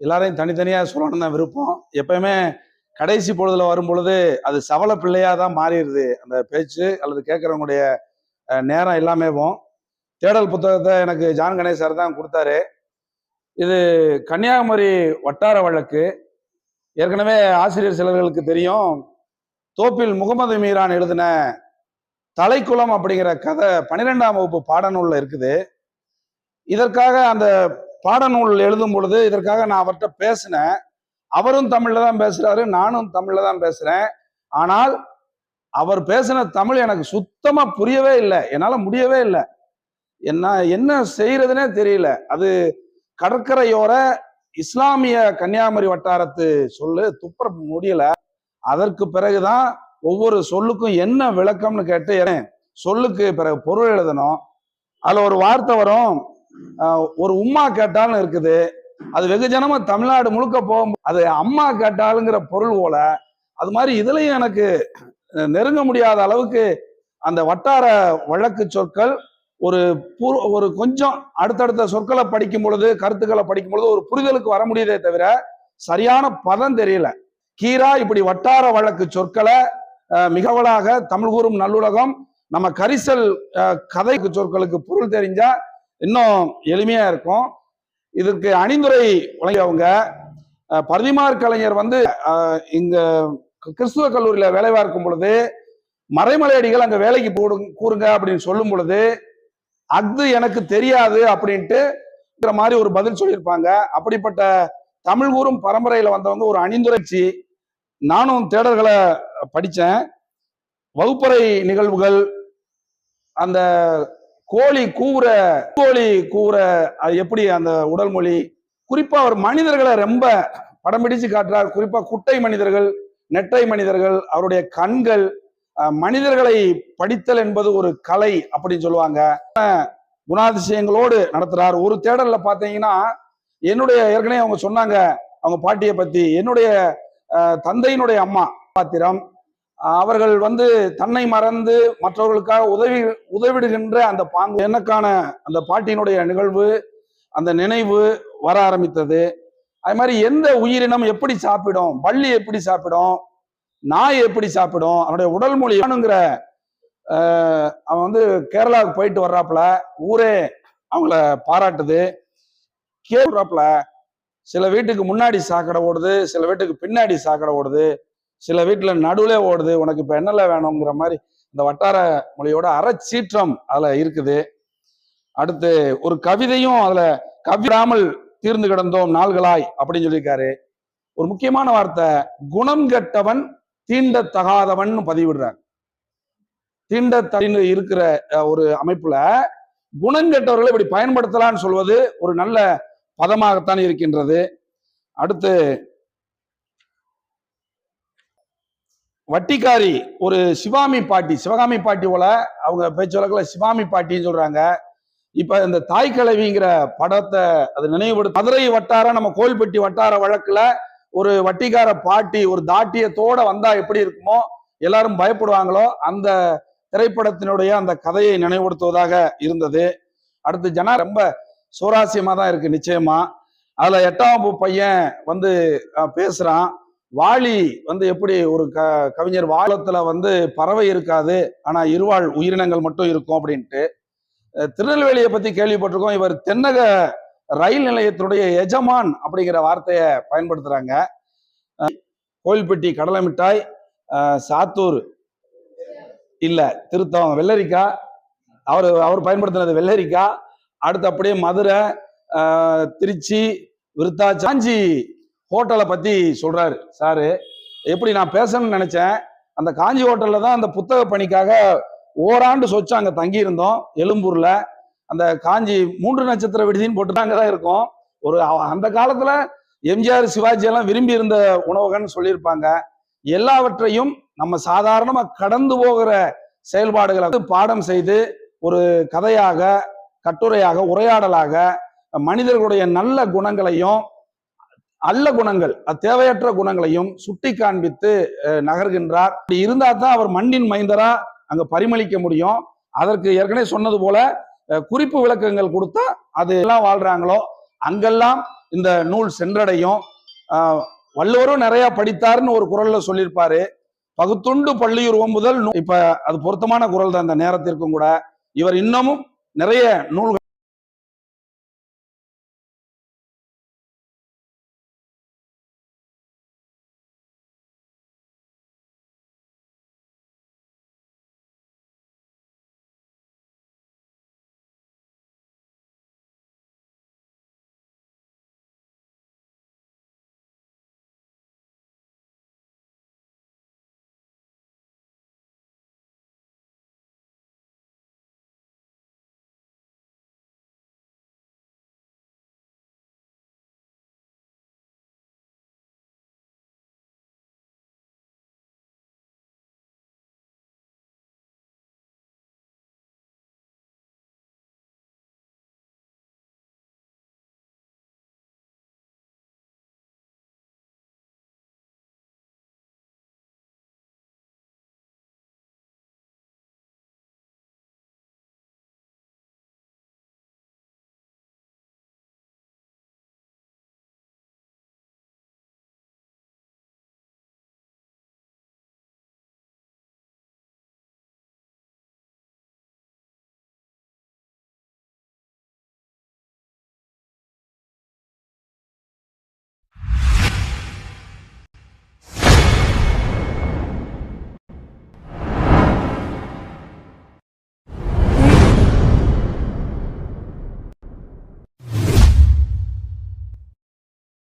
எல்லாரையும் தனித்தனியாக சொல்லணும் தான் விருப்பம். எப்பயுமே கடைசி பொழுதுல வரும் பொழுது அது சவல பிள்ளையா தான் மாறிடுது அந்த பேச்சு அல்லது கேட்குறவங்களுடைய நேரம் எல்லாமேவும். தேடல் புத்தகத்தை எனக்கு ஜான் கணேஷ் சார் தான் கொடுத்தாரு. இது கன்னியாகுமரி வட்டார வழக்கு. ஏற்கனவே ஆசிரியர் சிலர்களுக்கு தெரியும். தோப்பில் முகமது மீரான் எழுதின தலைக்குளம் அப்படிங்கிற கதை 12ஆம் வகுப்பு பாடநூல்ல இருக்குது. இதற்காக அந்த பாடநூல் எழுதும் பொழுது இதற்காக நான் அவர்கிட்ட பேசினேன். அவரும் தமிழ்ல தான் பேசுறாரு, நானும் தமிழ்ல தான் பேசுறேன். ஆனால் அவர் பேசின தமிழ் எனக்கு சுத்தமா புரியவே இல்லை, என்னால முடியவே இல்லை. என்ன செய்யறதுனே தெரியல. அது கடற்கரையோர இஸ்லாமிய கன்னியாகுமரி வட்டாரத்து சொல்லு, துப்ப முடியல. அதற்கு பிறகுதான் ஒவ்வொரு சொல்லுக்கும் என்ன விளக்கம்னு கேட்டு சொல்லுக்கு பிறகு பொருள் எழுதணும். அதுல ஒரு வார்த்தை வரும், ஒரு உம்மா கேட்டாலும் இருக்குது. அது வெகுஜனமா தமிழ்நாடு முழுக்க போகும். அது அம்மா கேட்டாலுங்கிற பொருள் போல. அது மாதிரி இதுலயும் எனக்கு நெருங்க முடியாத அளவுக்கு அந்த வட்டார வழக்கு சொற்கள் ஒரு கொஞ்சம் அடுத்தடுத்த சொற்களை படிக்கும் பொழுது, கருத்துக்களை படிக்கும் பொழுது ஒரு புரிதலுக்கு வர முடியுதே தவிர சரியான பதம் தெரியல. கீரா இப்படி வட்டார வழக்கு சொற்களை மிகவலாக தமிழ் கூறும் நல்லுலகம் நம்ம கரிசல் கதைக்கு சொற்களுக்கு பொருள் தெரிஞ்சா இன்னும் எளிமையா இருக்கும். இதற்கு அணிந்துரை வழங்கியவங்க பரிதிமார் கலைஞர் இங்க கிறிஸ்துவ கல்லூரியில வேலை பார்க்கும் பொழுது மறைமலையடிகள் அங்க வேலைக்கு கூறுங்க அப்படின்னு சொல்லும் பொழுது அது எனக்கு தெரியாது அப்படின்ட்டு மாதிரி ஒரு பதில் சொல்லியிருப்பாங்க. அப்படிப்பட்ட தமிழ் கூறும் பரம்பரையில வந்தவங்க ஒரு அணிந்துரைச்சி. நானும் தேடல்களை படிச்சேன். வகுப்பறை நிகழ்வுகள், அந்த கோழி கூவுற அது எப்படி அந்த உடல் மொழி, குறிப்பா அவர் மனிதர்களை ரொம்ப படம் பிடிச்சு காட்டுறார். குறிப்பா குட்டை மனிதர்கள், நெட்டை மனிதர்கள், அவருடைய கண்கள். மனிதர்களை படித்தல் என்பது ஒரு கலை அப்படின்னு சொல்லுவாங்க. குணாதிசயங்களோடு நடத்துறார். ஒரு தேடல்ல பாத்தீங்கன்னா என்னுடைய ஏற்கனவே அவங்க சொன்னாங்க அவங்க பாட்டியை பத்தி. என்னுடைய தந்தையினுடைய அம்மா பாத்திரம். அவர்கள் தன்னை மறந்து மற்றவர்களுக்காக உதவிடுகின்ற அந்த பாங்கு எனக்கான அந்த பாட்டியினுடைய நிகழ்வு, அந்த நினைவு வர ஆரம்பித்தது. அது மாதிரி எந்த உயிரினம் எப்படி சாப்பிடும், பள்ளி எப்படி சாப்பிடும், நாய் எப்படி சாப்பிடும், அவனுடைய உடல் மொழி அவன் கேரளாவுக்கு போயிட்டு வர்றாப்புல ஊரே அவங்கள பாராட்டுது. கேள்றாப்புல சில வீட்டுக்கு முன்னாடி சாக்கடை ஓடுது, சில வீட்டுக்கு பின்னாடி சாக்கடை ஓடுது, சில வீட்டுல நடுவுல ஓடுது, உனக்கு இப்ப என்னல வேணுங்கிற மாதிரி இந்த வட்டார மொழியோட அறச்சீற்றம் அதுல இருக்குது. அடுத்து ஒரு கவிதையும் அதுல கவிராமல் தீர்ந்து கிடந்தோம் நாள்களாய் அப்படின்னு சொல்லியிருக்காரு. ஒரு முக்கியமான வார்த்தை, குணம் கெட்டவன் தீண்டத்தகாதவன் பதிவிடுறார். தீண்ட இருக்கிற ஒரு அமைப்புல குணங்கெட்டவர்களை இப்படி பயன்படுத்தலான்னு சொல்வது ஒரு நல்ல பதமாகத்தான் இருக்கின்றது. அடுத்து வட்டிக்காரி ஒரு சிவாமி பாட்டி, சிவகாமி பாட்டி போல அவங்க பேச்சு வழக்கில் சிவாமி பாட்டின்னு சொல்றாங்க. இப்ப இந்த தாய் கிழவிங்கிற படத்தை அது நினைவுபடுத்த மதுரை வட்டார நம்ம கோயில்பட்டி வட்டார வழக்குல ஒரு வட்டிக்கார பாட்டி ஒரு தாட்டியத்தோட வந்தா எப்படி இருக்குமோ எல்லாரும் பயப்படுவாங்களோ அந்த திரைப்படத்தினுடைய அந்த கதையை நினைவுபடுத்துவதாக இருந்தது. அடுத்து ஜனா ரொம்ப சுவாரஸ்யமா தான் இருக்கு நிச்சயமா. அதுல 8ஆம் வகுப்பு பையன் பேசுறான். வாலி எப்படி ஒரு கவிஞர் வாழத்துல பறவை இருக்காது ஆனா இருவாழ் உயிரினங்கள் மட்டும் இருக்கும் அப்படின்ட்டு. திருநெல்வேலியை பத்தி கேள்விப்பட்டிருக்கோம். இவர் தென்னக ரயில் நிலையத்தினுடைய எஜமான் அப்படிங்கிற வார்த்தையை பயன்படுத்துறாங்க. கோயில்பட்டி கடலை மிட்டாய், சாத்தூர் இல்ல திருத்தம் வெள்ளரிக்காய், அவர் பயன்படுத்தினது வெள்ளரிக்காய். அடுத்து அப்படியே மதுரை, திருச்சி, விருத்தாச்சாஞ்சி ஹோட்டலை பத்தி சொல்றாரு சாரு. எப்படி நான் பேசணும்னு நினைச்சேன். அந்த காஞ்சி ஹோட்டல்ல தான் அந்த புத்தக பணிக்காக ஓராண்டு சொச்சு அங்க தங்கி இருந்தோம். எழும்பூர்ல அந்த காஞ்சி 3 நட்சத்திர விடுதின்னு போட்டு அங்கதான் இருக்கும். அந்த காலத்துல எம்ஜிஆர் சிவாஜி எல்லாம் விரும்பி இருந்த உணவகம்னு சொல்லியிருப்பாங்க. எல்லாவற்றையும் நம்ம சாதாரணமா கடந்து போகிற செயல்பாடுகளை பாடம் செய்து ஒரு கதையாக, கட்டுரையாக, உரையாடலாக மனிதர்களுடைய நல்ல குணங்களையும் அல்ல குணங்கள், தேவையற்ற குணங்களையும் சுட்டி காண்பித்து நகர்கின்றார். அப்படி இருந்தா தான் அவர் மண்ணின் மைந்தரா அங்க பரிமளிக்க முடியும். அதற்கு ஏற்கனவே சொன்னது போல குறிப்பு விளக்கங்கள் கொடுத்தா அது எல்லாம் வாழ்றாங்களோ அங்கெல்லாம் இந்த நூல் சென்றடையும். வள்ளுவரும் நிறைய படித்தாருன்னு ஒரு குரல்ல சொல்லியிருப்பாரு. பகுத்துண்டு பள்ளியூர் ஓம்புதல். இப்ப அது பொருத்தமான குரல் தான் இந்த நேரத்திற்கும் கூட. இவர் இன்னமும் நிறைய நூல்கள்